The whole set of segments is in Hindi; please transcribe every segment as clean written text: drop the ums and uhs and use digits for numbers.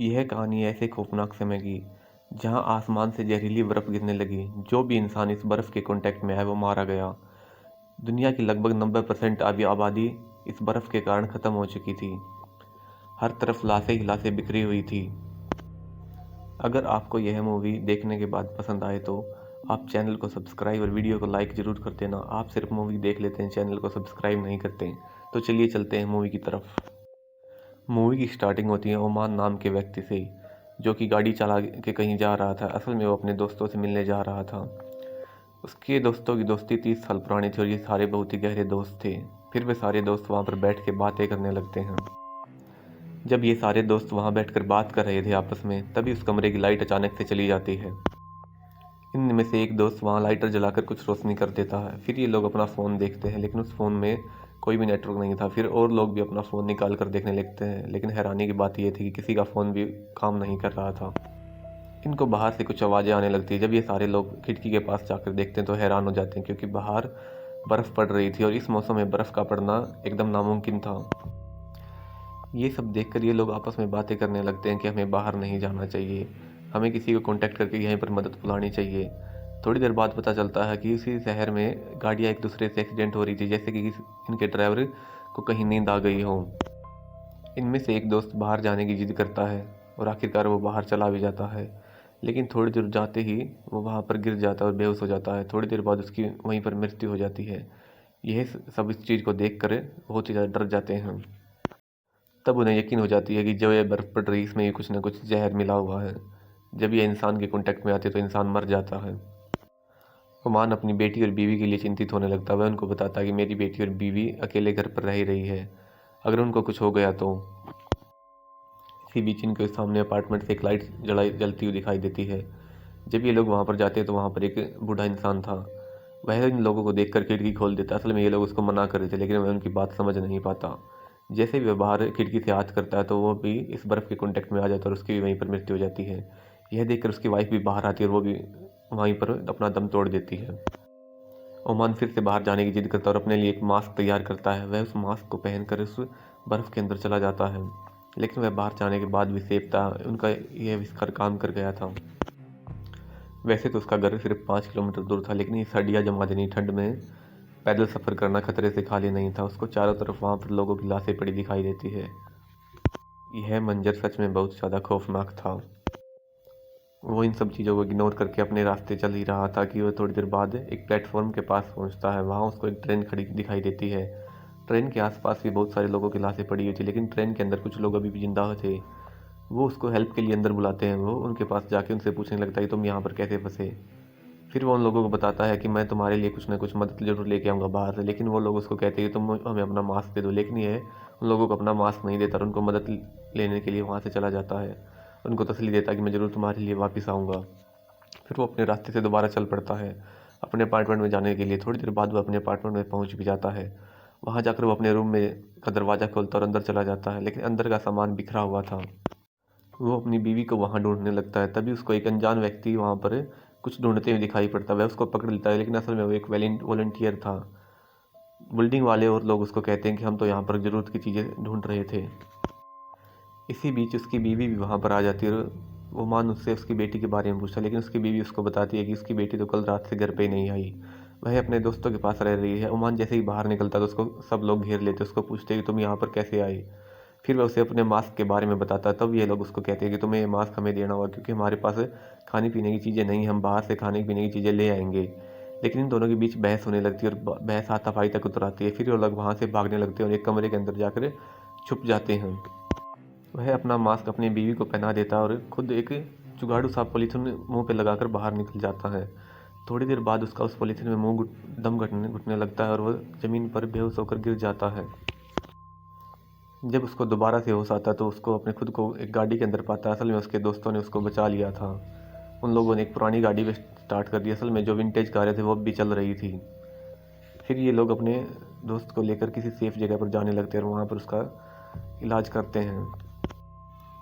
यह कहानी ऐसे खौफनाक समय की जहां आसमान से जहरीली बर्फ गिरने लगी। जो भी इंसान इस बर्फ के कांटेक्ट में आया वो मारा गया। दुनिया की लगभग 90% आबादी इस बर्फ के कारण ख़त्म हो चुकी थी। हर तरफ लाशें ही लाशें बिखरी हुई थी। अगर आपको यह मूवी देखने के बाद पसंद आए तो आप चैनल को सब्सक्राइब और वीडियो को लाइक ज़रूर कर देना। आप सिर्फ मूवी देख लेते हैं, चैनल को सब्सक्राइब नहीं करते। तो चलिए चलते हैं मूवी की तरफ। मूवी की स्टार्टिंग होती है ओमान नाम के व्यक्ति से, जो कि गाड़ी चला के कहीं जा रहा था। असल में वो अपने दोस्तों से मिलने जा रहा था। उसके दोस्तों की दोस्ती 30 साल पुरानी थी और ये सारे बहुत ही गहरे दोस्त थे। फिर वे सारे दोस्त वहाँ पर बैठ के बातें करने लगते हैं। जब ये सारे दोस्त वहाँ बैठकर बात कर रहे थे आपस में, तभी उस कमरे की लाइट अचानक से चली जाती है। इनमें से एक दोस्त वहाँ लाइटर जलाकर कुछ रोशनी कर देता है। फिर ये लोग अपना फ़ोन देखते हैं, लेकिन उस फ़ोन में कोई भी नेटवर्क नहीं था। फिर और लोग भी अपना फ़ोन निकाल कर देखने लगते हैं, लेकिन हैरानी की बात यह थी कि किसी का फ़ोन भी काम नहीं कर रहा था। इनको बाहर से कुछ आवाज़ें आने लगती है। जब ये सारे लोग खिड़की के पास जाकर देखते हैं तो हैरान हो जाते हैं, क्योंकि बाहर बर्फ़ पड़ रही थी और इस मौसम में बर्फ़ का पड़ना एकदम नामुमकिन था। ये सब देखकर ये लोग आपस में बातें करने लगते हैं कि हमें बाहर नहीं जाना चाहिए, हमें किसी को कांटेक्ट करके यहीं पर मदद बुलानी चाहिए। थोड़ी देर बाद पता चलता है कि उसी शहर में गाड़ियाँ एक दूसरे से एक्सीडेंट हो रही थी, जैसे कि इनके ड्राइवर को कहीं नींद आ गई हो। इनमें से एक दोस्त बाहर जाने की जिद करता है और आखिरकार वो बाहर चला भी जाता है, लेकिन थोड़ी दूर जाते ही वो वहाँ पर गिर जाता है और बेहोश हो जाता है। थोड़ी देर बाद उसकी वहीं पर मृत्यु हो जाती है। यह सब इस चीज़ को देख कर बहुत ही ज़्यादा डर जाते हैं। तब उन्हें यकीन हो जाती है कि जो ये बर्फ़ पड़ रही है इसमें कुछ ना कुछ जहर मिला हुआ है। जब ये इंसान के कांटेक्ट में आते तो इंसान मर जाता है। ओमान अपनी बेटी और बीवी के लिए चिंतित होने लगता है। वह उनको बताता है कि मेरी बेटी और बीवी अकेले घर पर रह रही है, अगर उनको कुछ हो गया तो। इसी बीच इनके सामने अपार्टमेंट से एक लाइट जलती हुई दिखाई देती है। जब ये लोग वहाँ पर जाते हैं तो वहाँ पर एक बूढ़ा इंसान था। वह इन लोगों को देखकर खिड़की खोल देता है। असल में ये लोग उसको मना कर रहे थे, लेकिन वह उनकी बात समझ नहीं पाता। जैसे ही वह बाहर खिड़की से हाथ करता है तो वो भी इस बर्फ़ के कांटेक्ट में आ जाता है और उसकी भी वहीं पर मृत्यु हो जाती है। यह देखकर उसकी वाइफ भी बाहर आती है और वो भी वहीं पर अपना दम तोड़ देती है। ओमान फिर से बाहर जाने की जिद करता है और अपने लिए एक मास्क तैयार करता है। वह उस मास्क को पहनकर उस बर्फ़ के अंदर चला जाता है, लेकिन वह बाहर जाने के बाद भी सेफ था। उनका यह आविष्कार काम कर गया था। वैसे तो उसका घर सिर्फ 5 किलोमीटर दूर था, लेकिन इस हड्डियाँ जमा देनी ठंड में पैदल सफ़र करना खतरे से खाली नहीं था। उसको चारों तरफ वहाँ पर लोगों की लाशें पड़ी दिखाई देती है। यह मंजर सच में बहुत ज़्यादा खौफनाक था। वो इन सब चीज़ों को इग्नोर करके अपने रास्ते चल ही रहा था कि वह थोड़ी देर बाद एक प्लेटफॉर्म के पास पहुंचता है। वहाँ उसको एक ट्रेन खड़ी दिखाई देती है। ट्रेन के आसपास भी बहुत सारे लोगों की लाशें पड़ी हुई थी, लेकिन ट्रेन के अंदर कुछ लोग अभी भी जिंदा थे। वो उसको हेल्प के लिए अंदर बुलाते हैं। वो उनके पास जाके उनसे पूछने लगता है कि तुम यहाँ पर कैसे फंसे। फिर वो उन लोगों को बताता है कि मैं तुम्हारे लिए कुछ ना कुछ मदद जरूर लेके आऊँगा बाहर से। लेकिन वो लोग उसको कहते हैं कि तुम हमें अपना मास्क दे दो, लेकिन ये उन लोगों को अपना मास्क नहीं देता और उनको मदद लेने के लिए वहाँ से चला जाता है। उनको तसल्ली देता है कि मैं ज़रूर तुम्हारे लिए वापस आऊँगा। फिर वो अपने रास्ते से दोबारा चल पड़ता है अपने अपार्टमेंट में जाने के लिए। थोड़ी देर बाद वो अपने अपार्टमेंट में पहुँच भी जाता है। वहाँ जाकर वो अपने रूम में का दरवाज़ा खोलता और अंदर चला जाता है, लेकिन अंदर का सामान बिखरा हुआ था। वो अपनी बीवी को वहाँ ढूंढने लगता है। तभी उसको एक अनजान व्यक्ति वहाँ पर कुछ ढूंढते हुए दिखाई पड़ता है। वह उसको पकड़ लेता है, लेकिन असल में वो एक वॉलंटियर था। बिल्डिंग वाले और लोग उसको कहते हैं कि हम तो यहाँ पर ज़रूरत की चीज़ें ढूंढ रहे थे। इसी बीच उसकी बीवी भी वहाँ पर आ जाती है और ओमान उससे उसकी बेटी के बारे में पूछता है, लेकिन उसकी बीवी उसको बताती है कि उसकी बेटी तो कल रात से घर पे ही नहीं आई, वह अपने दोस्तों के पास रह रही है। ओमान जैसे ही बाहर निकलता है तो उसको सब लोग घेर लेते, उसको पूछते हैं कि तुम यहाँ पर कैसे आए। फिर वह उसे अपने मास्क के बारे में बताता है। तब ये लोग उसको कहते हैं कि तुम्हें ये मास्क हमें देना होगा, क्योंकि हमारे पास खाने पीने की चीज़ें नहीं, हम बाहर से खाने पीने की चीज़ें ले आएंगे। लेकिन इन दोनों के बीच बहस होने लगती है और बहस हाथापाई तक उतर आती है। फिर वो लोग वहाँ से भागने लगते हैं और एक कमरे के अंदर जाकर छुप जाते हैं। वह अपना मास्क अपनी बीवी को पहना देता है और खुद एक जुगाड़ू सा पॉलीथीन मुंह पे लगाकर बाहर निकल जाता है। थोड़ी देर बाद उसका उस पॉलीथीन में मुंह दम घुटने लगता है और वह ज़मीन पर बेहोश होकर गिर जाता है। जब उसको दोबारा से होश आता है तो उसको अपने खुद को एक गाड़ी के अंदर पाता है। असल में उसके दोस्तों ने उसको बचा लिया था। उन लोगों ने एक पुरानी गाड़ी में स्टार्ट कर दी। असल में जो विंटेज कारें थी वो भी चल रही थी। फिर ये लोग अपने दोस्त को लेकर किसी सेफ जगह पर जाने लगते हैं और वहाँ पर उसका इलाज करते हैं।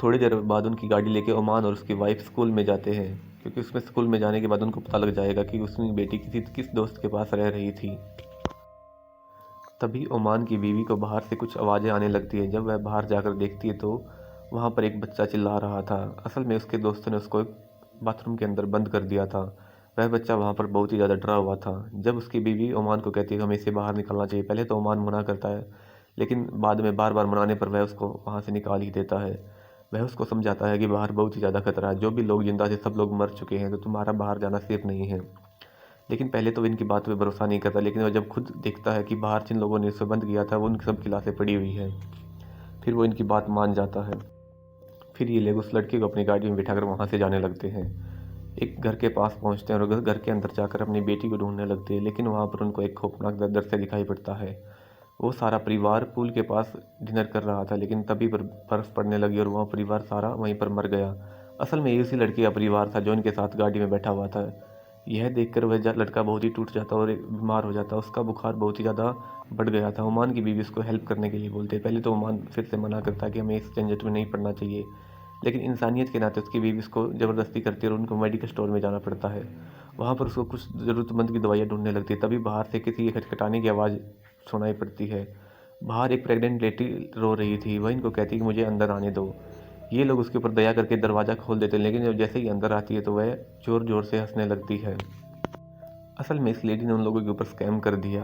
थोड़ी देर बाद उनकी गाड़ी लेके ओमान और उसकी वाइफ स्कूल में जाते हैं, क्योंकि उसमें स्कूल में जाने के बाद उनको पता लग जाएगा कि उसकी बेटी किस दोस्त के पास रह रही थी। तभी ओमान की बीवी को बाहर से कुछ आवाज़ें आने लगती है। जब वह बाहर जाकर देखती है तो वहाँ पर एक बच्चा चिल्ला रहा था। असल में उसके दोस्तों ने उसको बाथरूम के अंदर बंद कर दिया था। वह बच्चा वहाँ पर बहुत ही ज़्यादा डरा हुआ था। जब उसकी बीवी ओमान को कहती है कि हमें इसे बाहर निकलना चाहिए, पहले तो ओमान मना करता है, लेकिन बाद में बार बार मनाने पर वह उसको वहाँ से निकाल ही देता है। वह उसको समझाता है कि बाहर बहुत ही ज़्यादा खतरा है, जो भी लोग जिंदा थे सब लोग मर चुके हैं, तो तुम्हारा बाहर जाना सेफ नहीं है। लेकिन पहले तो इनकी बात पे भरोसा नहीं करता, लेकिन वह जब खुद देखता है कि बाहर जिन लोगों ने इसे बंद किया था वो उनकी सब की लाशें पड़ी हुई है, फिर वो इनकी बात मान जाता है। फिर ये लोग उस लड़के को अपनी गाड़ी में बिठाकर वहाँ से जाने लगते हैं। एक घर के पास पहुँचते हैं और घर के अंदर जाकर अपनी बेटी को ढूंढने लगते हैं, लेकिन वहाँ पर उनको एक खौफनाक दृश्य दिखाई पड़ता है। वो सारा परिवार पूल के पास डिनर कर रहा था, लेकिन तभी पर बर्फ़ पड़ने लगी और वह परिवार सारा वहीं पर मर गया। असल में ये उसी लड़के का परिवार था जो इनके साथ गाड़ी में बैठा हुआ था। यह देखकर वह लड़का बहुत ही टूट जाता और बीमार हो जाता। उसका बुखार बहुत ही ज़्यादा बढ़ गया था। ओमान की बीवी उसको हेल्प करने के लिए बोलते। पहले तो ओमान फिर से मना करता कि हमें इस झंझट में नहीं पड़ना चाहिए, लेकिन इंसानियत के नाते उसकी बीवी उसको ज़बरदस्ती करती है और उनको मेडिकल स्टोर में जाना पड़ता है। वहाँ पर उसको कुछ ज़रूरतमंद की दवाइयाँ ढूंढने लगती है। तभी बाहर से किसी के खटखटाने की आवाज़ सुनाई पड़ती है। बाहर एक प्रेग्नेंट लेडी रो रही थी। वह इनको कहती कि मुझे अंदर आने दो। ये लोग उसके ऊपर दया करके दरवाज़ा खोल देते हैं, लेकिन जब जैसे ही अंदर आती है तो वह ज़ोर ज़ोर से हंसने लगती है। असल में इस लेडी ने उन लोगों के ऊपर स्कैम कर दिया।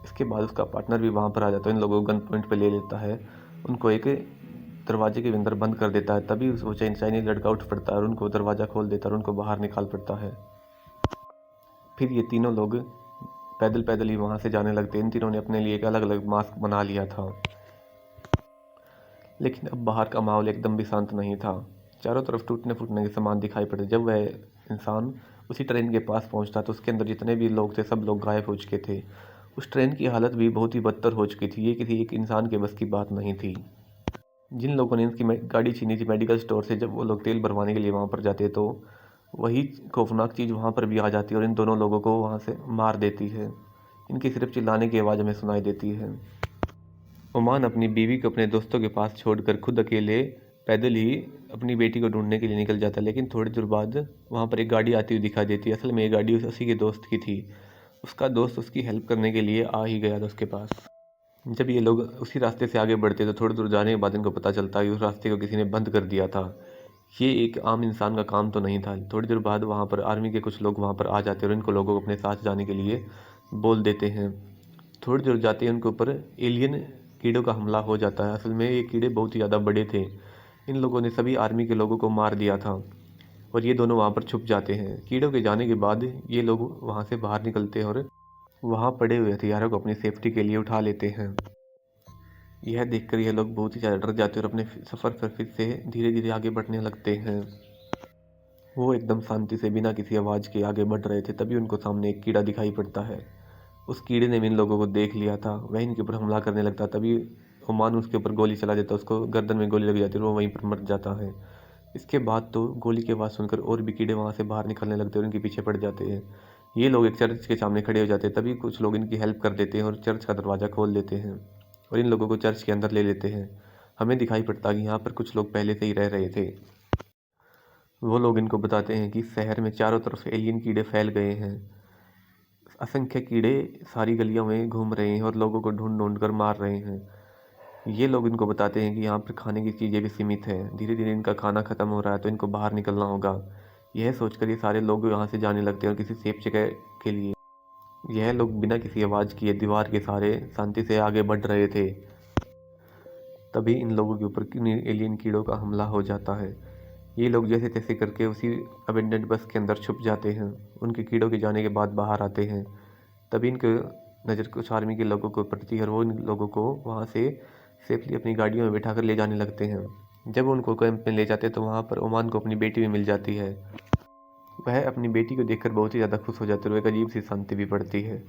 इसके बाद उसका पार्टनर भी वहाँ पर आ जाता है, इन लोगों को गन पॉइंट पे ले लेता है, उनको एक दरवाजे के अंदर बंद कर देता है। तभी वो चाइनीज लड़का उठ पड़ता है और उनको दरवाज़ा खोल देता है और उनको बाहर निकाल पड़ता है। फिर ये तीनों लोग पैदल पैदल ही वहाँ से जाने लगते हैं। इन तीनों ने अपने लिए एक अलग अलग मास्क बना लिया था, लेकिन अब बाहर का माहौल एकदम भी शांत नहीं था। चारों तरफ टूटने फूटने के सामान दिखाई पड़े। जब वह इंसान उसी ट्रेन के पास पहुंचता तो उसके अंदर जितने भी लोग थे सब लोग गायब हो चुके थे। उस ट्रेन की हालत भी बहुत ही बदतर हो चुकी थी। ये किसी एक इंसान के बस की बात नहीं थी। जिन लोगों ने इसकी गाड़ी छीनी थी मेडिकल स्टोर से, जब वो लोग तेल भरवाने के लिए वहाँ पर जाते तो वही खौफनाक चीज़ वहाँ पर भी आ जाती है और इन दोनों लोगों को वहाँ से मार देती है। इनकी सिर्फ चिल्लाने की आवाज़ हमें सुनाई देती है। ओमान अपनी बीवी को अपने दोस्तों के पास छोड़कर खुद अकेले पैदल ही अपनी बेटी को ढूंढने के लिए निकल जाता है, लेकिन थोड़ी देर बाद वहाँ पर एक गाड़ी आती हुई दिखाई देती है। असल में ये गाड़ी उसी के दोस्त की थी। उसका दोस्त उसकी हेल्प करने के लिए आ ही गया था उसके पास। जब ये लोग उसी रास्ते से आगे बढ़ते तो थोड़ी दूर जाने के बाद इनको पता चलता है कि उस रास्ते को किसी ने बंद कर दिया था। ये एक आम इंसान का काम तो नहीं था। थोड़ी देर बाद वहाँ पर आर्मी के कुछ लोग वहाँ पर आ जाते हैं और इनको लोगों को अपने साथ जाने के लिए बोल देते हैं। थोड़ी देर जाते ही उनके ऊपर एलियन कीड़ों का हमला हो जाता है। असल में ये कीड़े बहुत ही ज़्यादा बड़े थे। इन लोगों ने सभी आर्मी के लोगों को मार दिया था और ये दोनों वहाँ पर छुप जाते हैं। कीड़ों के जाने के बाद ये लोग वहाँ से बाहर निकलते हैं और वहाँ पड़े हुए हथियारों को अपनी सेफ्टी के लिए उठा लेते हैं। यह देखकर ये लोग बहुत ही ज़्यादा डर जाते हैं और अपने सफ़र पर फिर से धीरे धीरे आगे बढ़ने लगते हैं। वो एकदम शांति से बिना किसी आवाज़ के आगे बढ़ रहे थे, तभी उनको सामने एक कीड़ा दिखाई पड़ता है। उस कीड़े ने भी इन लोगों को देख लिया था। वह इनके ऊपर हमला करने लगता। तभी ओमान उसके ऊपर गोली चला देता। उसको गर्दन में गोली लग जाती है और वो वहीं पर मर जाता है। इसके बाद तो गोली की आवाज़ सुनकर और भी कीड़े वहाँ से बाहर निकलने लगते हैं और इनके पीछे पड़ जाते हैं। ये लोग एक चर्च के सामने खड़े हो जाते हैं। तभी कुछ लोग इनकी हेल्प कर देते हैं और चर्च का दरवाज़ा खोल देते हैं और इन लोगों को चर्च के अंदर ले लेते हैं। हमें दिखाई पड़ता है कि यहाँ पर कुछ लोग पहले से ही रह रहे थे। वो लोग इनको बताते हैं कि शहर में चारों तरफ एलियन कीड़े फैल गए हैं। असंख्य कीड़े सारी गलियों में घूम रहे हैं और लोगों को ढूंढ ढूंढ कर मार रहे हैं। ये लोग इनको बताते हैं कि यहाँ पर खाने की चीज़ें भी सीमित हैं। धीरे धीरे इनका खाना ख़त्म हो रहा है तो इनको बाहर निकलना होगा। यह सोचकर ये सारे लोग यहाँ से जाने लगते हैं और किसी सेफ जगह के लिए यह लोग बिना किसी आवाज़ किए दीवार के सहारे शांति से आगे बढ़ रहे थे। तभी इन लोगों के ऊपर एलियन कीड़ों का हमला हो जाता है। ये लोग जैसे तैसे करके उसी अबेंडेंट बस के अंदर छुप जाते हैं। उनके कीड़ों के जाने के बाद बाहर आते हैं। तभी इनके नज़र कुछ आर्मी के लोगों को पड़ती है और वो इन लोगों को वहाँ से सेफली अपनी गाड़ियों में बैठा कर ले जाने लगते हैं। जब उनको कैंप में ले जाते हैं तो वहाँ पर ओमान को अपनी बेटी भी मिल जाती है। वह अपनी बेटी को देखकर बहुत ही ज़्यादा खुश हो जाती है और एक अजीब सी शांति भी पड़ती है।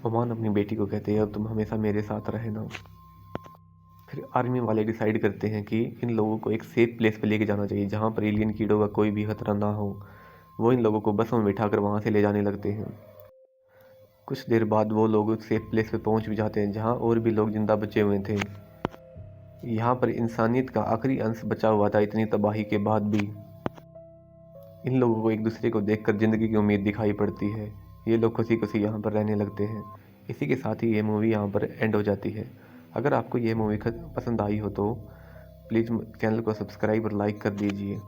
ओमान अपनी बेटी को कहते हैं अब तुम हमेशा मेरे साथ रहना। फिर आर्मी वाले डिसाइड करते हैं कि इन लोगों को एक सेफ प्लेस पे लेके जाना चाहिए जहाँ पर एलियन कीड़ों का कोई भी खतरा ना हो। वो इन लोगों को बसों में बिठाकर वहाँ से ले जाने लगते हैं। कुछ देर बाद वो लोग सेफ प्लेस पे पहुँच भी जाते हैं जहाँ और भी लोग जिंदा बचे हुए थे। यहाँ पर इंसानियत का आखिरी अंश बचा हुआ था इतनी तबाही के बाद भी। इन लोगों को एक दूसरे को देखकर ज़िंदगी की उम्मीद दिखाई पड़ती है। ये लोग खुशी खुशी यहाँ पर रहने लगते हैं। इसी के साथ ही ये मूवी यहाँ पर एंड हो जाती है। अगर आपको ये मूवी पसंद आई हो तो प्लीज़ चैनल को सब्सक्राइब और लाइक कर दीजिए।